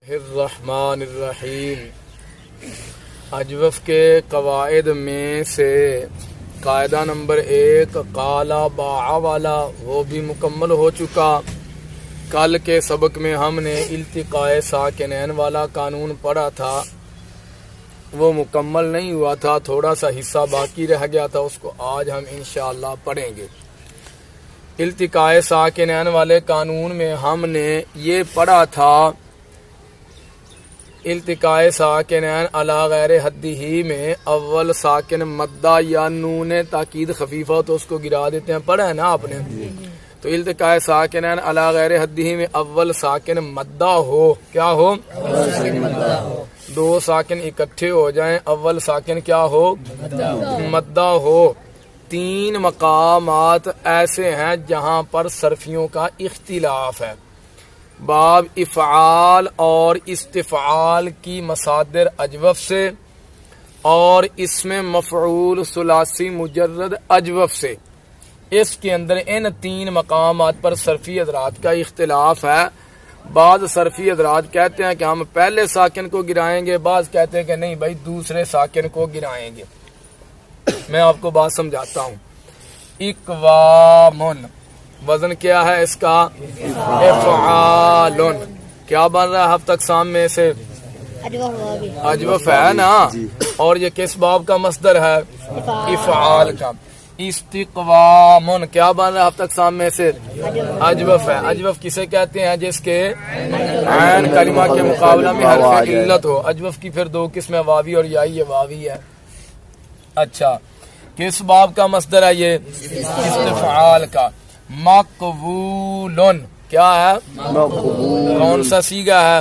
الرحمن الرحیم۔ اجوف کے قواعد میں سے قاعدہ نمبر 1 قالا باع والا وہ بھی مکمل ہو چکا۔ کل کے سبق میں ہم نے التقاء ساکنین والا قانون پڑھا تھا، وہ مکمل نہیں ہوا تھا، تھوڑا سا حصہ باقی رہ گیا تھا، اس کو آج ہم انشاءاللہ پڑھیں گے۔ التقاء ساکنین والے قانون میں ہم نے یہ پڑھا تھا، التقاء ساکنین علی غیر حدہ میں اول ساکن مدہ یا نون تاکید خفیفہ تو اس کو گرا دیتے ہیں، پڑھا ہے نا آپ نے؟ تو التقاء ساکنین علی غیر حدہ میں اول ساکن مدہ ہو، کیا ہو؟ دو ساکن اکٹھے ہو جائیں، اول ساکن کیا ہو؟ مدہ ہو۔ 3 مقامات ایسے ہیں جہاں پر صرفیوں کا اختلاف ہے۔ باب افعال اور استفعال کی مصادر اجوف سے اور اس میں مفعول ثلاثی مجرد اجوف سے، اس کے اندر ان 3 مقامات پر صرفی حضرات کا اختلاف ہے۔ بعض صرفی حضرات کہتے ہیں کہ ہم پہلے ساکن کو گرائیں گے، بعض کہتے ہیں کہ نہیں بھائی دوسرے ساکن کو گرائیں گے۔ میں آپ کو بات سمجھاتا ہوں۔ اقوامن وزن کیا ہے اس کا؟ افعالن۔ کیا بن رہا ہے ہفتہ اقسام میں سے؟ اجوف ہے نا، اور یہ کس باب کا مصدر ہے؟ افعال کا۔ استقوامن کیا بن رہا ہے ہفتہ اقسام میں سے؟ اجوف ہے۔ اجوف کسے کہتے ہیں؟ جس کے عین کلمہ کے مقابلہ میں حرف علت ہو۔ اجوف کی پھر 2 قسمیں، واوی اور یائی، یہ واوی ہے۔ اچھا، کس باب کا مصدر ہے یہ؟ استفعال کا۔ مقبولن کیا ہے؟ کون سا سیگا ہے؟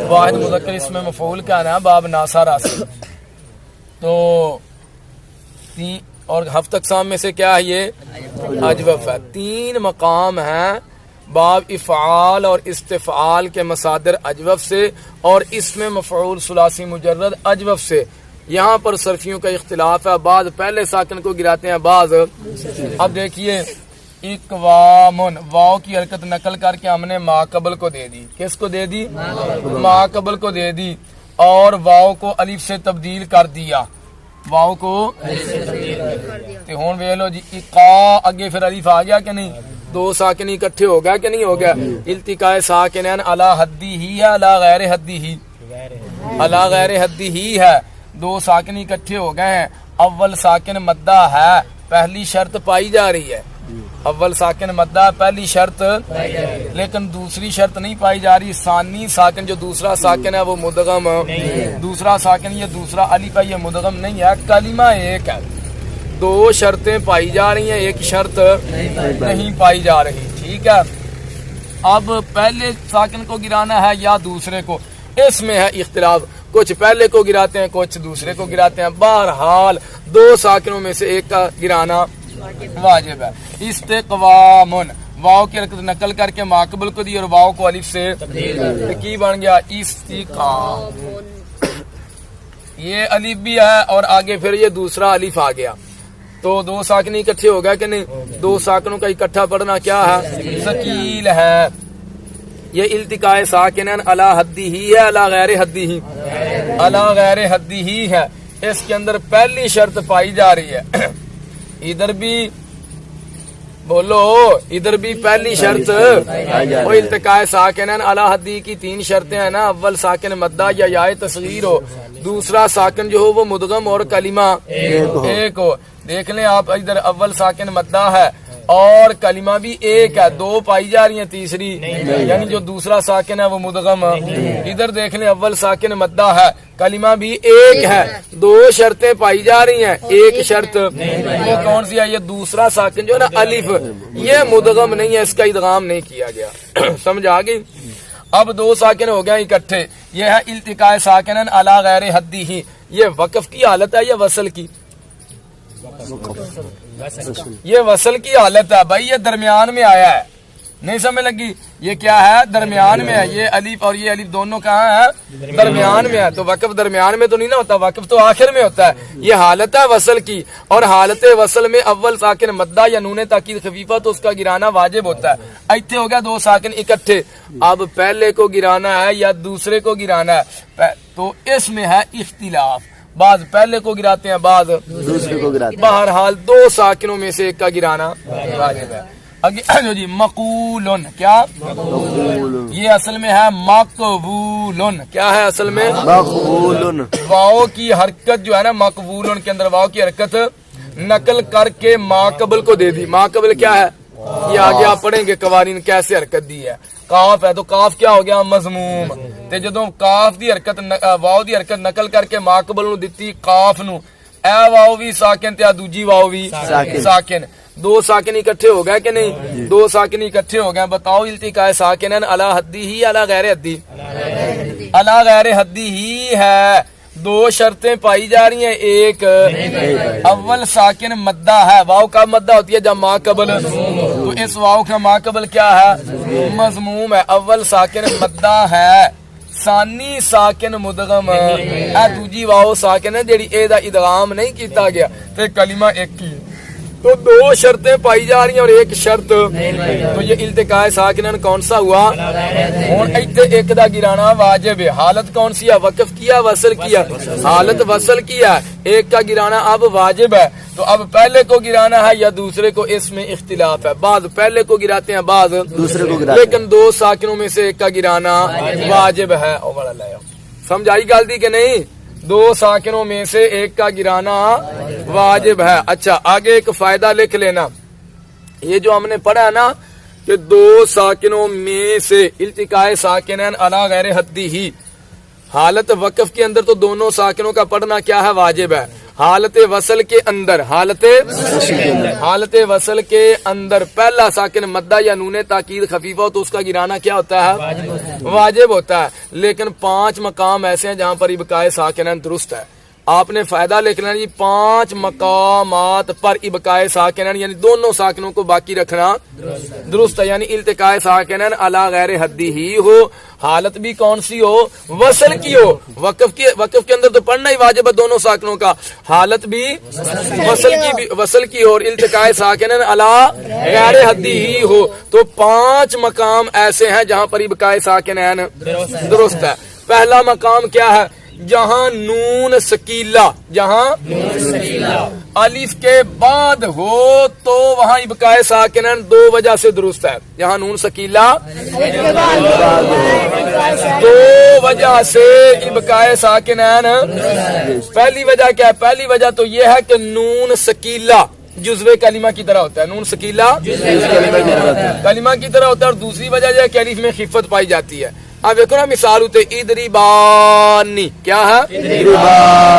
واحد مذکر اس میں مفعول کا نا، باب ناسا راسی۔ تو اور ہفتہ اقسام میں سے کیا ہے یہ؟ اجوف ہے۔ 3 مقام ہیں باب افعال اور استفعال کے مصادر اجوف سے اور اس میں مفعول ثلاثی مجرد اجوف سے۔ یہاں پر صرفیوں کا اختلاف ہے، بعض پہلے ساکن کو گراتے ہیں، بعض۔ اب دیکھیے، اقوامن واو کی حرکت نقل کر کے ہم نے ما قبل کو دے دی۔ کس کو دے دی؟ ما قبل کو دے دی، اور واو کو الف سے تبدیل کر دیا۔ واو کو تے ہون ویکھ لو جی، اقا اگے پھر الف آ گیا کہ نہیں؟ 2 ساکن اکٹھے ہو گیا کہ نہیں ہو گیا؟ التقاء ساکنین علی حدہ ہی ہے، علی غیر حدہ ہی؟ علی غیر حدہ ہی ہے۔ 2 ساکن اکٹھے ہو گئے ہیں، اول ساکن مدہ ہے، پہلی شرط پائی جا رہی ہے۔ اول ساکن مدہ پہلی شرط، لیکن دوسری شرط نہیں پائی جا رہی۔ ثانی ساکن جو دوسرا ساکن ہے وہ مدغم، دوسرا ساکن یہ دوسرا الف ہے، یہ مدغم نہیں ہے، کلمہ ایک ہے۔ 2 شرطیں پائی جا رہی ہیں، ایک شرط نہیں پائی جا رہی، ٹھیک ہے۔ اب پہلے ساکن کو گرانا ہے یا دوسرے کو، اس میں ہے اختلاف، کچھ پہلے کو گراتے ہیں، کچھ دوسرے کو گراتے ہیں۔ بہرحال 2 ساکنوں میں سے ایک کا گرانا واجب ہے۔ استقوامن واو کی حرکت نقل کر کے ماقبل کو دی اور واو کو الف سے کی بن گیا استقام۔ یہ الف بھی ہے اور آگے پھر یہ دوسرا الف آ گیا، تو 2 ساکن اکٹھے ہو گیا کہ نہیں؟ 2 ساکنوں کا اکٹھا پڑھنا کیا ہے؟ ثقیل ہے۔ یہ التقاء ساکنین علی حدہ ہی ہے، علی غیر حدہ ہی؟ علی غیر حدہ ہی ہے۔ اس کے اندر پہلی شرط پائی جا رہی ہے، ادھر بھی بولو، ادھر بھی پہلی شرط۔ وہ التقاء ساکنین علی حدہ کی 3 شرطیں ہیں نا، اول ساکن مدہ یا یائے تصغیر ہو، دوسرا ساکن جو ہو وہ مدغم اور کلمہ ایک ہو۔ دیکھ لیں آپ، ادھر اول ساکن مدہ ہے اور کلمہ بھی ایک ہے، 2 پائی جا رہی ہیں، تیسری یعنی جو دوسرا ساکن ہے وہ مدغم۔ ادھر دیکھ لیں اول ساکن مدہ ہے، کلمہ بھی ایک ہے، 2 شرطیں پائی جا رہی ہیں، ایک شرط وہ کون سی ہے؟ یہ دوسرا ساکن جو ہے نا الف، یہ مدغم نہیں ہے، اس کا ادغام نہیں کیا گیا۔ سمجھ آ گئی؟ اب 2 ساکن ہو گئے اکٹھے، یہ ہے التقاء ساکنین علی غیر حدہ ہی۔ یہ وقف کی حالت ہے یا وصل کی؟ یہ وصل کی حالت ہے بھائی، یہ درمیان میں آیا ہے، نہیں سمجھ لگی؟ یہ کیا ہے؟ درمیان میں ہے. یہ الف اور یہ الف دونوں کہاں ہے؟ درمیان میں ہے. تو وقف درمیان میں تو نہیں نا ہوتا، وقف تو آخر میں ہوتا ہے. یہ حالت ہے وصل کی، اور حالت وصل میں اول ساکن مدہ یا نون تاکید خفیفہ تو اس کا گرانا واجب ہوتا ہے. ایتھے ہو گیا دو ساکن اکٹھے، اب پہلے کو گرانا ہے یا دوسرے کو گرانا ہے، تو اس میں ہے اختلاف. بعض پہلے کو گراتے ہیں، بعض دوسرے کو گراتے ہیں. بہرحال دو ساکنوں میں سے ایک کا گرانا واجب ہے. جی مقولن، کیا؟ یہ اصل میں ہے مقبولن. کیا ہے اصل میں؟ مقبولن. واؤ کی حرکت جو ہے نا، مقبولن کے اندر واؤ کی حرکت نقل کر کے ماقبل کو دے دی. ماقبل کیا ہے؟ یہ آگے آپ پڑھیں گے قوانین کیسے حرکت دی ہے. کاف ہے تو کاف کیا ہو گیا؟ مضموم. تے جدوں کاف دی حرکت واؤ دی حرکت نقل کر کے ماقبل نو دتی کاف نو، اے واؤ بھی ساکن تے دوجی واؤ بھی ساکن. دو ساکن اکٹھے ہو گئے کہ نہیں؟ دو ساکن اکٹھے ہو گئے. بتاؤ التقاء ساکنین علی حدی ہی علی غیر حدی؟ علی غیر حدی ہی ہے. دو شرطیں پائی جا رہی ہیں. ایک اول ساکن مدہ ہے. واؤ کا مدہ ہوتی ہے جب ما قبل، تو اس واؤ کا ما قبل کیا ہے؟ مضموم ہے. اول ساکن مدہ ہے. ثانی ساکن مدغم، اے دوجی واؤ ساکن ہے جیڑی اے دا ادغام نہیں کیتا گیا، تے کلمہ ایک ہی. تو دو شرطیں پائی جا رہی ہیں اور ایک شرط، تو یہ التقاء ساکنن کون سا ہوا؟ اور ایتھے ایک دا گرانا واجب ہے. حالت کون سی ہے؟ وقف کیا وصل کیا؟ حالت وصل کیا. ایک کا گرانا اب واجب ہے. تو اب پہلے کو گرانا ہے یا دوسرے کو، اس میں اختلاف ہے. بعض پہلے کو گراتے ہیں، بعض دوسرے کو گراتے ہیں، لیکن دو ساکنوں میں سے ایک کا گرانا واجب ہے. سمجھ آئی گل دی کہ نہیں؟ دو ساکنوں میں سے ایک کا گرانا واجب ہے. اچھا آگے ایک فائدہ لکھ لینا. یہ جو ہم نے پڑھا ہے نا کہ دو ساکنوں میں سے التقاء ساکنین علی غیر حدی ہی، حالت وقف کے اندر تو دونوں ساکنوں کا پڑھنا کیا ہے؟ واجب ہے. حالت وصل کے اندر، حالت وصل کے اندر پہلا ساکن مدہ یا نون تاکید خفیفہ ہو تو اس کا گرانا کیا ہوتا ہے؟ واجب ہوتا ہے. لیکن 5 مقام ایسے ہیں جہاں پر ابقاء ساکنین درست ہے. آپ نے فائدہ لکھنا جی 5 مقامات پر ابقاء ساکنین یعنی دونوں ساکنوں کو باقی رکھنا درست ہے. یعنی التقاء ساکنین علی غیر حدی ہی ہو، حالت بھی کون سی ہو؟ وصل کی ہو. وقف کے اندر تو پڑھنا ہی واجب ہے دونوں ساکنوں کا. حالت بھی وصل کی ہو اور التقاء ساکنین علی غیر حدی ہی ہو. تو 5 مقام ایسے ہیں جہاں پر ابقاء ساکنین درست ہے. پہلا مقام کیا ہے؟ جہاں نون سکیلا، جہاں الف کے بعد ہو تو وہاں ابقاء ساکنین دو وجہ سے درست ہے. جہاں نون سکیلا دو وجہ سے ابقاء ساکنین. پہلی وجہ کیا ہے؟ پہلی وجہ تو یہ ہے کہ نون سکیلا جزوے کلمہ کی طرح ہوتا ہے. نون سکیلا کلمہ کی طرح ہوتا ہے. اور دوسری وجہ یہ ہے کہ الف میں خفت پائی جاتی ہے. اب دیکھو نا مثال ہوتے ادریبانی، کیا ہے؟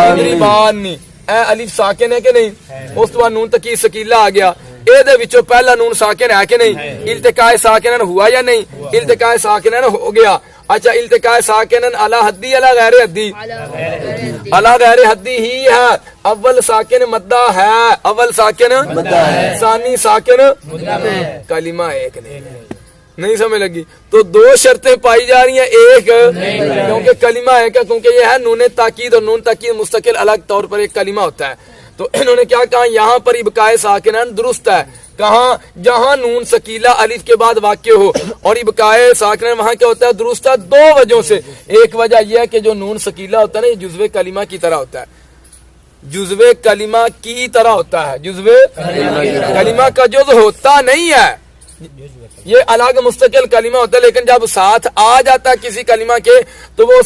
ادریبانی، اے الف ساکن ہے کہ نہیں؟ اس تو بعد نون تکی سکیلا آ گیا. اے دے وچوں پہلا نون ساکن ہے کہ نہیں؟ التقاء ساکنن ہوا یا نہیں؟ التقاء ساکنن ہو گیا. اچھا التقاء ساکنن علی حدی علی غیر حدی؟ علی غیر حدی ہی ہے. اول ساکن مدہ ہے، اول ساکن مدہ ہے، ثانی ساکن کلمہ ایک نہیں سمجھ لگی. تو دو شرطیں پائی جا رہی ہیں. ایک کیونکہ کلمہ ہے کیا؟ کیونکہ یہ ہے نون تاکید، اور نون تاکید مستقل الگ طور پر ایک کلمہ ہوتا ہے. تو انہوں نے کیا کہا؟ یہاں پر ابقاء ساکنین درست ہے. کہاں؟ جہاں نون سکیلا الف کے بعد واقع ہو. اور ابقاء ساکنین وہاں کیا ہوتا ہے؟ درست ہے دو وجہوں سے. ایک وجہ یہ ہے کہ جو نون سکیلا ہوتا ہے نا، یہ جزوے کلمہ کی طرح ہوتا ہے. جزوے کلمہ کی طرح ہوتا ہے. جزوے کلمہ کا جز ہوتا نہیں ہے، یہ الگ مستقل کلمہ ہوتا ہے. لیکن جب ساتھ آ جاتا ہے کسی کلمہ کے تو وہ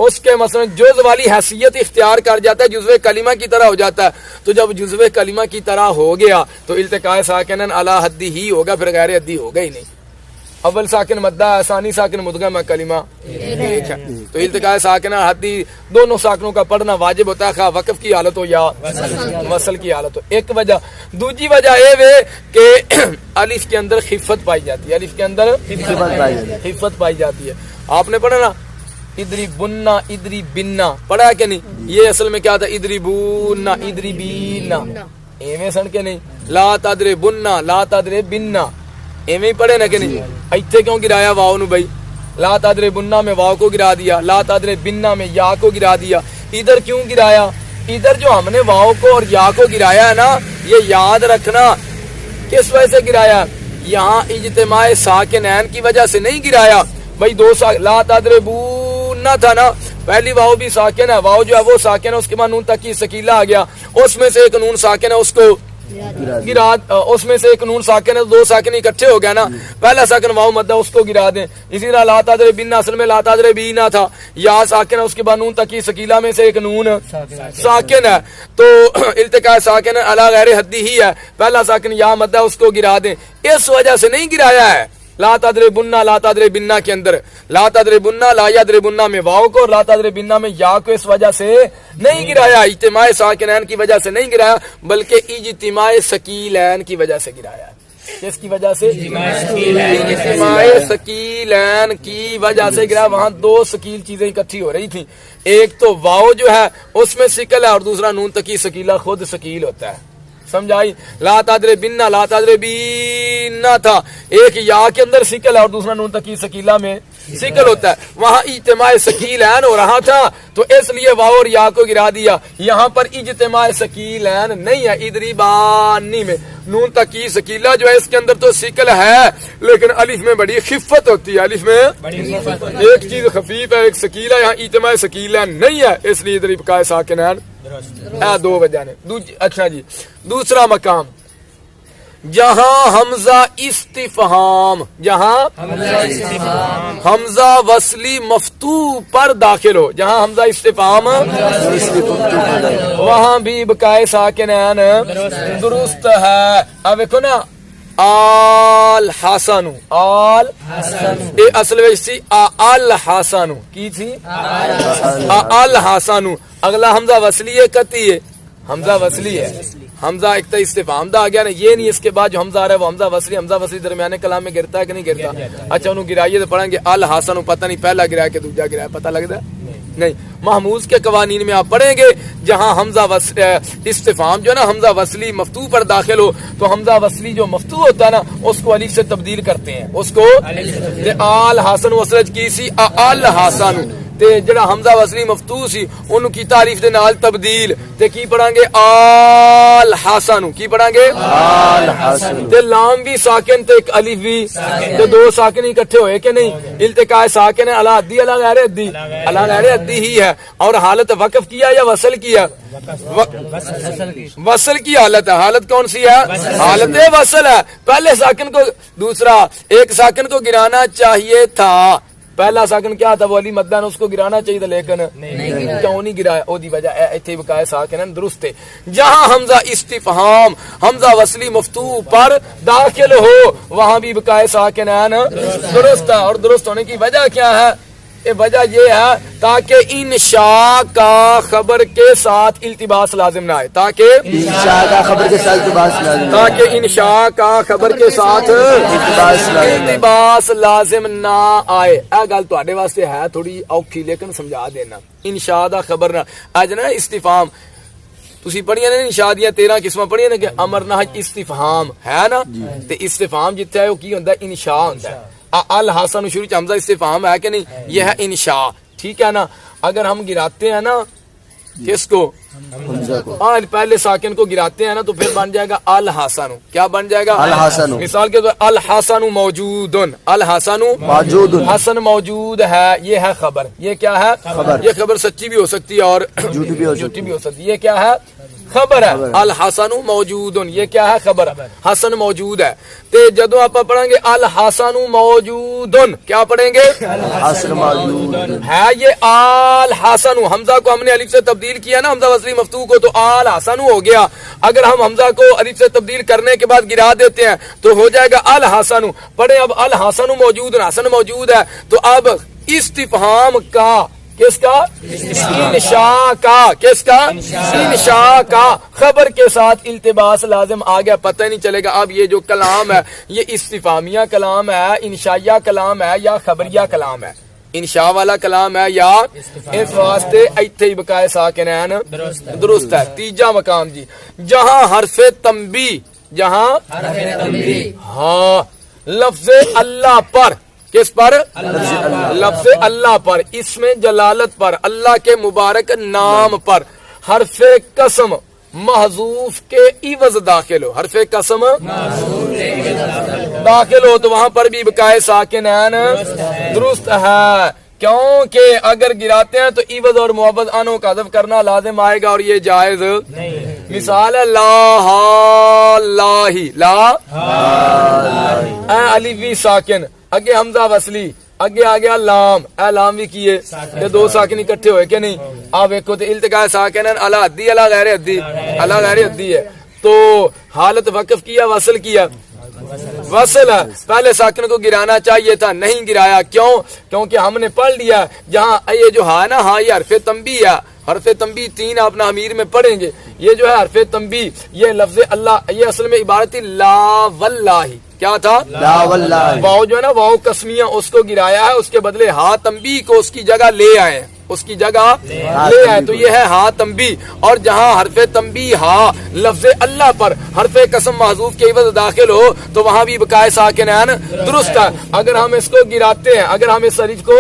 اس کے مثلا جز والی حیثیت اختیار کر جاتا ہے، جزوے کلمہ کی طرح ہو جاتا ہے. تو جب جزوے کلمہ کی طرح ہو گیا تو التقاء ساکنن علی حدی ہی ہوگا، پھر غیر حدی ہوگا ہی نہیں. اول ساکن مدہ ہے، ثانی ساکن مدغم ہے، کلمہ ایک ہے. تو التقاء ساکنن حدی دونوں ساکنوں کا پڑھنا واجب ہوتا ہے، خواہ وقف کی حالت ہو یا وصل کی حالت ہو. ایک وجہ. دوسری وجہ یہ ہے کہ الف کے اندر خفت پائی جاتی ہے. الف کے اندر خفت پائی جاتی ہے. آپ نے پڑھا نا ادری بننا ادری بننا، پڑھا ہے کہ نہیں؟ یہ اصل میں کیا تھا؟ ادری بننا ادری بینا، ایویں سن کے نہیں. لا تدرے بننا لا تدرے بننا. ایویں ہی پڑھے نا کہ نہیں. ایتھے کیوں گرایا واو نو بھائی؟ لا تضربن میں واو کو گرا دیا, لا تضربن میں یا کو گرا دیا. ادھر کیوں گرایا؟ ادھر جو ہم نے واو کو اور یا کو گرایا ہے نا, یہ یاد رکھنا کس وجہ سے گرایا. یہاں اجتماع ساکنین کی وجہ سے نہیں گرایا بھائی. لا تضربون تھا نا, پہلی واو بھی ساکن ہے, واو جو ہے وہ ساکن ہے, اس کے بعد نون تک کی سکیلا آ گیا, اس میں سے ایک نون ساکن ہے, اس کو گرا, اس میں سے ایک نون ساکن ہے, دو ساکن اکٹھے ہو گیا نا, پہلا ساکن واو مدہ اس کو گرا دیں. اسی طرح لا تضربن اصل میں لا تضربین تھا, یا ساکن ہے, اس کے بعد نون تک کی سکیلا میں سے ایک نون ساکن ہے, تو التقاء ساکن علی غیر حدی ہی ہے, پہلا ساکن یا مدہ اس کو گرا دیں. اس وجہ سے نہیں گرایا ہے لا تضربن لا تضربن کے اندر. لا تضربن لا یضربن میں واو کو, لا تضربن میں یا کو اس وجہ سے نہیں گرایا, اجتماع ساکنین کی وجہ سے نہیں گرایا, بلکہ اجتماع ثقیلین کی وجہ سے گرایا. کس کی وجہ سے؟ اجتماع ثقیلین کی وجہ سے گرایا. وہاں دو ثقیل چیزیں اکٹھی ہو رہی تھیں, ایک تو واو جو ہے اس میں ثقل ہے, اور دوسرا نون تکی ثقیلہ خود ثقیل ہوتا ہے. سمجھائی؟ لا تضربن لا تضربین تھا, ایک یا کے اندر ثقل ہے اور دوسرا نون تکی ثقیلہ میں ثقل ہوتا ہے. وہاں اجتماع ثقیلین ہو رہا تھا تو اس لیے واو اور یا کو گرا دیا. یہاں پر اجتماع ثقیلین نہیں ہے. اضربانی میں نون تکی ثقیلہ جو ہے اس کے اندر تو ثقل ہے, لیکن الف میں بڑی خفت ہوتی ہے, الف میں ایک چیز خفیف ہے ایک ثقیل ہے, یہاں اجتماع ثقیلین نہیں ہے, اس لیے اضرباء ساکنین دو وجہ نے. اچھا جی, دوسرا مقام جہاں حمزہ استفہام, جہاں حمزہ وصلی مفتوح پر داخل ہو, جہاں حمزہ استفہام وہاں بھی بقائے ساکنین درست ہے. اب دیکھو نا, آل حسن, آل اصل میں سی آل حسن کی تھی, آل حسن. اگلا حمزہ وصلی ہے, کتی ہے, حمزہ وصلی ہے, حمزہ ایک تا استفہام دا آ گیا نا, یہ نہیں اس کے بعد جو حمزہ آ رہا ہے وہ حمزہ وصلی. حمزہ وصلی درمیانے کلام میں گرتا ہے کہ نہیں گرتا؟ اچھا انہوں گرائیے تو پڑھیں گے الحسن, پتہ نہیں پہلا گرایا کہ دوسرا گرایا, پتہ لگتا ہے نہیں. محموز کے قوانین میں آپ پڑھیں گے جہاں حمزہ استفہام جو ہے نا حمزہ وصلی مفتوح پر داخل ہو, تو حمزہ وصلی جو مفتوح ہوتا ہے نا اس کو الف سے تبدیل کرتے ہیں, اس کو آل حسن وصلت کی سی آل حسن, تے جڑا حمزہ وصلی مفتوح سی ان کی تعریف دے نال تبدیل تے کی پڑھیں گے آل حسن, کی پڑھیں گے آل حسن. تے لام بھی ساکن تے ایک الف بھی, تے دو ساکن اکٹھے ہوئے کہ نہیں, التقاء ساکن علی حدی علی غیر حدی, علی غیر حدی ہی ہے. اور حالت وقف کیا یا وصل کیا؟ وصل کی حالت ہے. حالت کون سی ہے؟ حالت وصل ہے. پہلے ساکن کو, دوسرا ایک ساکن کو گرانا چاہیے تھا, پہلا ساکن کیا تھا, وہ علی مدن, اس کو گرانا چاہیے تھا, لیکن کیوں نہیں گرایا؟ او دی وجہ ایتھے بقائے ساکن درست ہے. جہاں حمزہ استفہام حمزہ وصلی مفتوح پر داخل ہو وہاں بھی بقائے ساکن درست ہے. اور درست ہونے کی وجہ کیا ہے؟ وجہ یہ ہے تاکہ انشاء کا خبر کے ساتھ التباس لازم نہ آئے, تاکہ انشاء کا خبر کے ساتھ التباس لازم, تاکہ انشاء کا خبر کے ساتھ التباس لازم نہ آئے. اے گل تواڈے واسطے ہے تھوڑی اوکھی, لیکن سمجھا دینا. انشاء دا خبر نہ اج نا استفہام تسی پڑھیاں نے انشاء دیاں 13 قسماں پڑھیاں نے کہ امر نہج استفہام ہے نا, تے استفہام جتھے ہے وہ کی ہوندا ہے؟ انشاء ہوندا ہے. الحسن شروع حمزہ استفہام ہے کہ نہیں, یہ ہے انشاء, ٹھیک ہے نا. اگر ہم گراتے ہیں نا کس کو؟ پہلے ساکن کو گراتے ہیں نا تو پھر بن جائے گا الحسن. کیا بن جائے گا؟ الحسن. مثال کے طور الحسن موجود, الحسن موجود, حسن موجود ہے, یہ ہے خبر. یہ کیا ہے؟ خبر. یہ خبر سچی بھی ہو سکتی ہے اور جھوٹی بھی ہو سکتی ہے. یہ کیا ہے؟ خبر ہے. الحسن موجود, یہ کیا ہے؟ خبر. حسن موجود ہے. تے جدوں آپ پڑھیں گے الحسن موجود, کیا پڑھیں گے؟ حسن موجود ہے. یہ الحسن حمزہ کو ہم نے الف سے تبدیل کیا نا, حمزہ وصلی مفتوح کو, تو الحسن ہو گیا. اگر ہم حمزہ کو الف سے تبدیل کرنے کے بعد گرا دیتے ہیں تو ہو جائے گا الحسن. پڑھیں اب الحسن موجود, حسن موجود ہے, تو اب استفہام کا, کس کا؟ انشاء کا, کس کا؟ انشاء کا خبر کے ساتھ التباس لازم آ گیا. پتہ نہیں چلے گا اب یہ جو کلام ہے یہ استفہامیہ کلام ہے, انشائیہ کلام ہے یا خبریہ کلام ہے, انشاء والا کلام ہے یا اس واسطے ایتھے ہی بقائے ساکنین درست ہے. تیجا مقام جی, جہاں حرف تنبیہ, جہاں ہاں لفظ اللہ پر، کس پر؟ لفظ اللہ پر، اس میں جلالت پر، اللہ کے مبارک نام پر حرف قسم محذوف کے عوض داخل ہو، حرف قسم داخل ہو تو وہاں پر بھی بقائے ساکنین درست ہے، کیونکہ اگر گراتے ہیں تو عوض اور معوض انو کا حذف کرنا لازم آئے گا اور یہ جائز مثال ہے لا لاہی، لا اے الف بھی ساکن، اگے حمزہ وصلی، اگے آ گیا لام، اے لام بھی کیے، یہ دو ساکن اکٹھے ہوئے کہ نہیں؟ آپ ایک تو التقاء ساکنین علی حدی علی غیر حدی، علی غیر حدی ہے تو حالت وقف کیا وصل کیا، وصل ہے، پہلے ساکن کو گرانا چاہیے تھا نہیں گرایا، کیوں؟ کیونکہ ہم نے پڑھ لیا جہاں یہ جو ہاں نا ہاں یہ حرف تنبیہ ہے، حرف تنبیہ 3 آپ امیر میں پڑھیں گے، یہ جو ہے حرف تنبیہ یہ لفظ اللہ یہ اصل میں عبارت لا واللہ کیا تھا؟ لا واللہ، واؤ جو ہے نا واؤ قسمیہ اس کو گرایا ہے، اس کے بدلے ہا تنبیہ کو اس کی جگہ لے آئے، اس کی جگہ لے آئے تو یہ ہے ہا تنبیہ، اور جہاں حرف تنبیہ ہا لفظ اللہ پر حرف قسم محذوف کے عوض داخل ہو تو وہاں بھی بقائے ساکنین درست ہے۔ اگر ہم اس کو گراتے ہیں، اگر ہم اس الف کو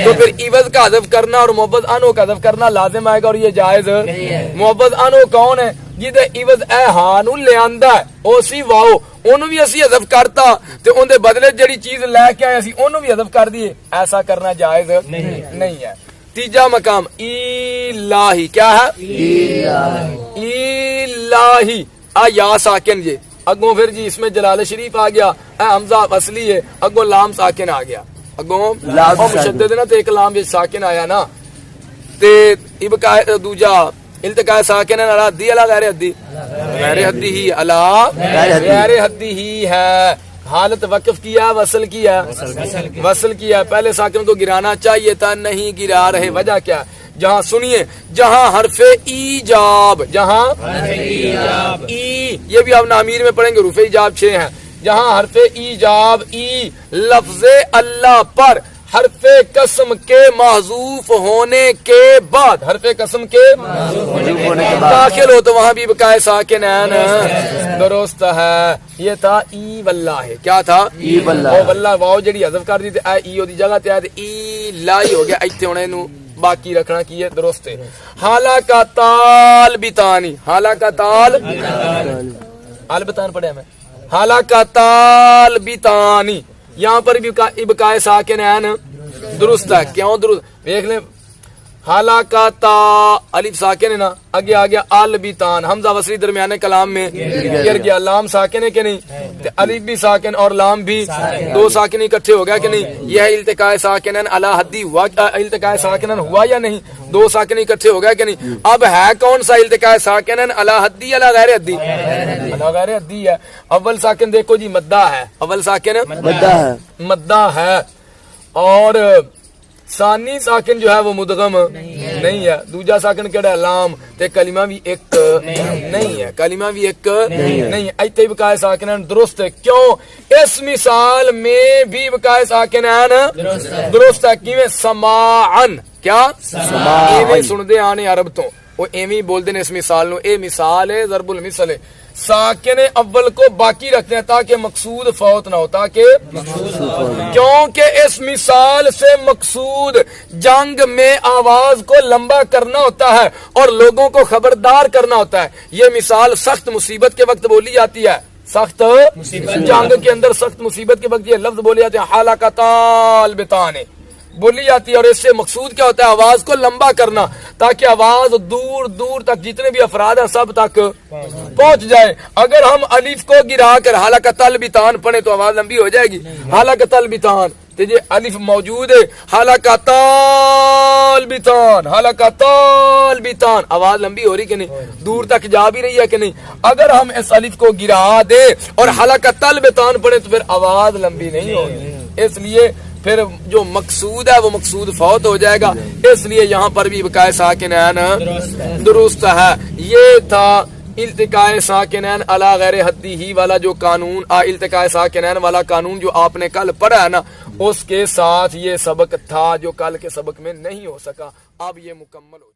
تو پھر عوض کا حذف کرنا اور معوض انو کا حذف کرنا لازم آئے گا اور یہ جائز۔ معوض انو کون ہے؟ جہدے عوض اے ہانو لے آندا ہے اسی واؤ انہوں بھی اسی حذف کرتا تے ان دے بدلے جڑی چیز لے کے آئے اسی انہوں بھی حذف کر دیے، ایسا کرنا جائز نہیں ہے۔ تیجا مقام الہی کیا ہے؟ الہی یا ساکن جی اگوں پھر جی اس میں جلال شریف آ گیا، اے حمزہ اصلی ہے، اگوں لام ساکن آ گیا، اگوں مشدد نا تے ایک لام ساکن آیا نا تے ابقاء دوجا التقاء ساکن علی حدی علی غیر حدی، غیر حدی ہی علی غیر حدی ہی ہے، حالت وقف کیا وصل کیا، وصل کیا، پہلے ساکن کو گرانا چاہیے تھا نہیں گرا رہے، وجہ کیا؟ جہاں سنیے جہاں حرف ایجاب، جہاں ای یہ بھی آپ نامیر میں پڑھیں گے، حروف ایجاب 6 ہیں، جہاں حرف ایجاب ای لفظ اللہ پر حرف قسم کے محذوف ہونے کے بعد، حرف قسم کے داخل ہو تو وہاں بھی بقائے ساکنین درست ہے۔ یہ تھا ای واللہ، کیا تھا؟ ای واللہ، او واللہ واو جڑی حذف کر دی تے اے ای دی جگہ تے آئے تے ای لائی ہو گیا، ایتھے ہونے نو باقی رکھنا کی ہے درست ہے۔ حالا کا تال بتانی، حالا کا تال البتان پڑھے میں، حالا کا تال بتانی یہاں پر بھی ابقاء ساکنین درست ہے، کیوں درست؟ دیکھ لیں حالا کا تا الف ساکن ہے نا، اگے آ گیا البتان، حمزہ وصلی درمیانے کلام میں گر گیا، لام ساکن ہے کہ نہیں؟ تے الف بھی ساکن اور لام بھی دو ساکن اکٹھے ہو گیا کہ نہیں؟ یہ التقاء ساکنین علی حدی ہوا، التقاء ساکنین ہوا یا نہیں؟ دو ساکن اکٹھے ہو گیا کہ نہیں؟ اب ہے کون سا التقاء ساکنین علی حدی علی غیر حدی؟ علی غیر حدی ہے۔ اول ساکن دیکھو جی مدہ ہے، اول ساکن مدہ ہے، مدہ ہے، اور ثانی ساکن جو ہے وہ مدغم نہیں ہے، دوجا ساکن کیڑا ہے؟ لام، تے کلمہ بھی ایک نہیں ہے، کلمہ بھی ایک نہیں ہے، ایتھے بقائے ساکنین درست ہے، کیوں؟ اس مثال میں بھی بقائے ساکنین درست ہے، کیویں؟ سماعن، کیا؟ ایویں سن دے آنے عرب تو وہ ایویں بول دے اس مثال نو، اے مثال ہے ضرب المثل ہے، ساکن اول کو باقی رکھتے ہیں تاکہ مقصود فوت نہ ہو، تاکہ کیونکہ اس مثال سے مقصود جنگ میں آواز کو لمبا کرنا ہوتا ہے اور لوگوں کو خبردار کرنا ہوتا ہے۔ یہ مثال سخت مصیبت کے وقت بولی جاتی ہے، سخت جنگ کے اندر سخت مصیبت کے وقت یہ لفظ بولے جاتے ہیں، حالا کا تال بتانے بولی جاتی ہے، اور اس سے مقصود کیا ہوتا ہے؟ آواز کو لمبا کرنا تاکہ آواز دور دور تک جتنے بھی افراد ہیں سب تک پہنچ جائے۔ اگر ہم الف کو گرا کر حالا کا تل بتان پڑھیں تو آواز لمبی ہو جائے گی، حالا کا تل بتان تو یہ الف موجود ہے، حالا کا تال بتان، حالا کا تال بتان، آواز لمبی ہو رہی کہ نہیں؟ دور تک جا بھی رہی ہے کہ نہیں؟ اگر ہم اس الف کو گرا دیں اور حالا کا تل بتان پڑھیں تو پھر آواز لمبی نہیں ہوگی، اس لیے پھر جو مقصود ہے وہ مقصود فوت ہو جائے گا، اس لیے یہاں پر بھی بقائے ساکنین درست ہے۔ یہ تھا التقاء ساکنین علی غیر حدی ہی والا جو قانون، التقاء ساکنین والا قانون جو آپ نے کل پڑھا ہے نا، اس کے ساتھ یہ سبق تھا جو کل کے سبق میں نہیں ہو سکا، اب یہ مکمل ہو